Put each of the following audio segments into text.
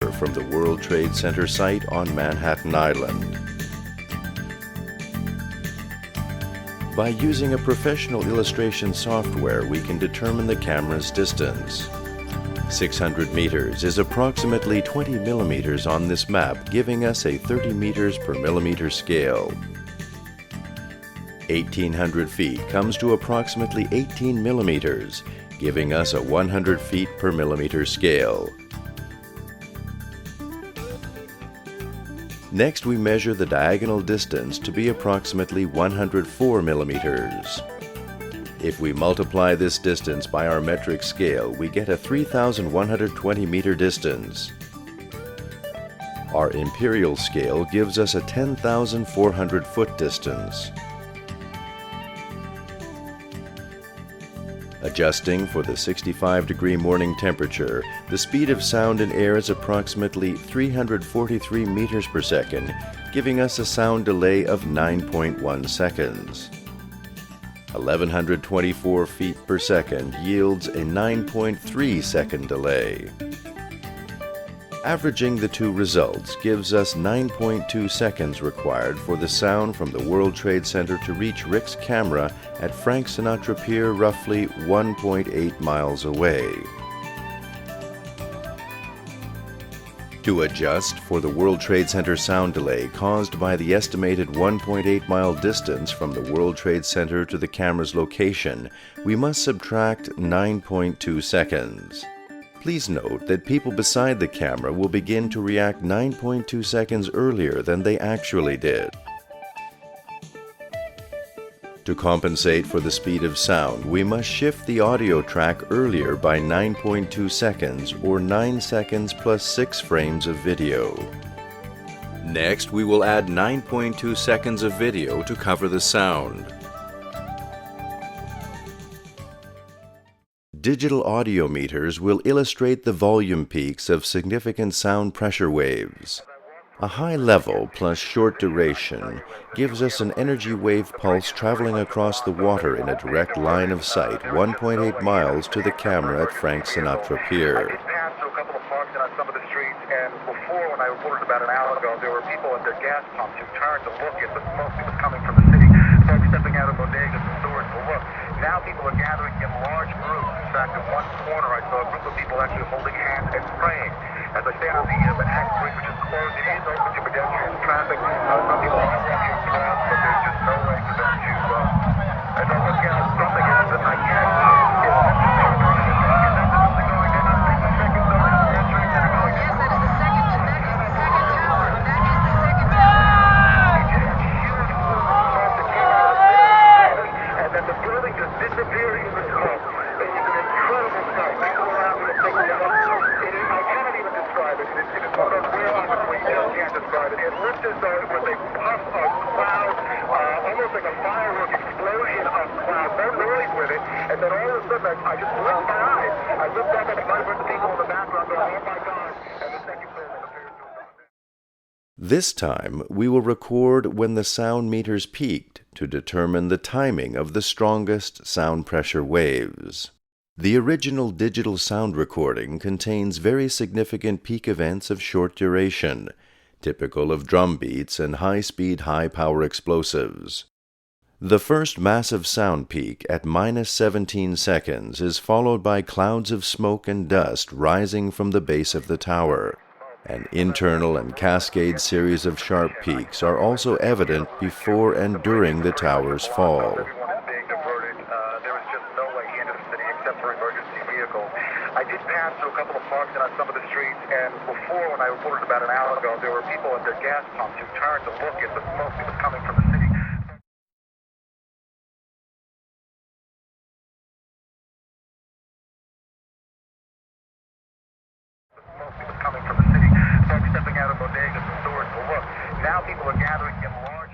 from the World Trade Center site on Manhattan Island. By using a professional illustration software, we can determine the camera's distance. 600 meters is approximately 20 millimeters on this map, giving us a 30 meters per millimeter scale. 1,800 feet comes to approximately 18 millimeters, giving us a 100 feet per millimeter scale. Next, we measure the diagonal distance to be approximately 104 millimeters. If we multiply this distance by our metric scale, we get a 3,120 meter distance. Our imperial scale gives us a 10,400 foot distance. Adjusting for the 65-degree morning temperature, the speed of sound in air is approximately 343 meters per second, giving us a sound delay of 9.1 seconds. 1,124 feet per second yields a 9.3 second delay. Averaging the two results gives us 9.2 seconds required for the sound from the World Trade Center to reach Rick's camera at Frank Sinatra Pier, roughly 1.8 miles away. To adjust for the World Trade Center sound delay caused by the estimated 1.8 mile distance from the World Trade Center to the camera's location, we must subtract 9.2 seconds. Please note that people beside the camera will begin to react 9.2 seconds earlier than they actually did. To compensate for the speed of sound, we must shift the audio track earlier by 9.2 seconds, or 9 seconds plus 6 frames of video. Next, we will add 9.2 seconds of video to cover the sound. Digital audio meters will illustrate the volume peaks of significant sound pressure waves. A high level plus short duration gives us an energy wave pulse traveling across the water in a direct line of sight 1.8 miles to the camera at Frank Sinatra Pier. I passed through a couple of parks and on some of the streets, and before, when I reported about an hour ago, there were people at their gas pumps who turned to look at the smoke that was coming from the city. Folks stepping out of bodegas and stores to look. Now people are gathering in large groups. In fact, in one corner I saw a group of people actually holding hands and praying. As I stand on the Manhattan Bridge, which is closed, it is open to pedestrian traffic. Some people are walking across, but there's just no way for them to, as I look out, something is that I can't see. This time, we will record when the sound meters peaked to determine the timing of the strongest sound pressure waves. The original digital sound recording contains very significant peak events of short duration, typical of drum beats and high-speed, high-power explosives. The first massive sound peak at minus 17 seconds is followed by clouds of smoke and dust rising from the base of the tower. An internal and cascade series of sharp peaks are also evident before and during the tower's fall. I did pass through a couple of parks and on some of the streets, and before, when I reported about an hour ago, there were people at their gas pumps who turned to look at the smoke that was coming from the city. Folks stepping out of bodegas and stores to look. Now people are gathering in large.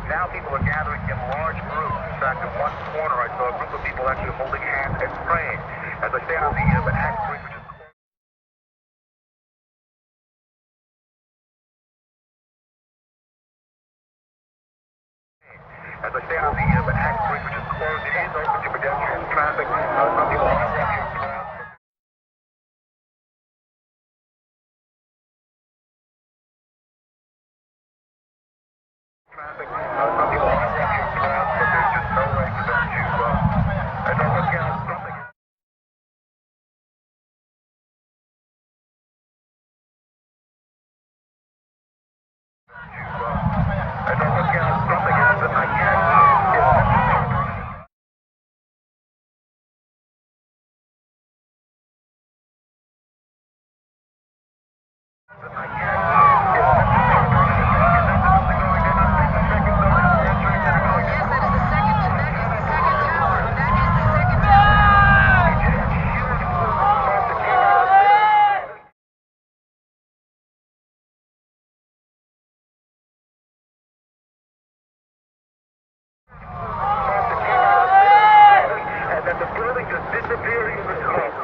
Now people are gathering in large groups. In fact, in one corner I saw a group of people actually holding hands and praying. As I stand on the Manhattan Bridge, which is closed. As I stand on the Manhattan Bridge, traffic. Some people are walking around. Traffic. Some people are walking around, but there's just no way for them to. I don't look out something. I don't look out something happen. I can't. And then the building just disappeared in the smoke.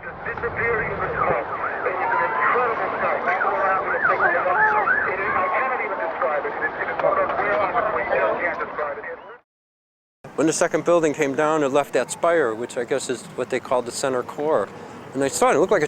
Just disappearing in the smoke. It is an incredible sight. People around me are picking it up. I cannot even describe it. It is one of those rare moments where you just can't describe it. When the second building came down, it left that spire, which I guess is what they called the center core. And I saw it looked like a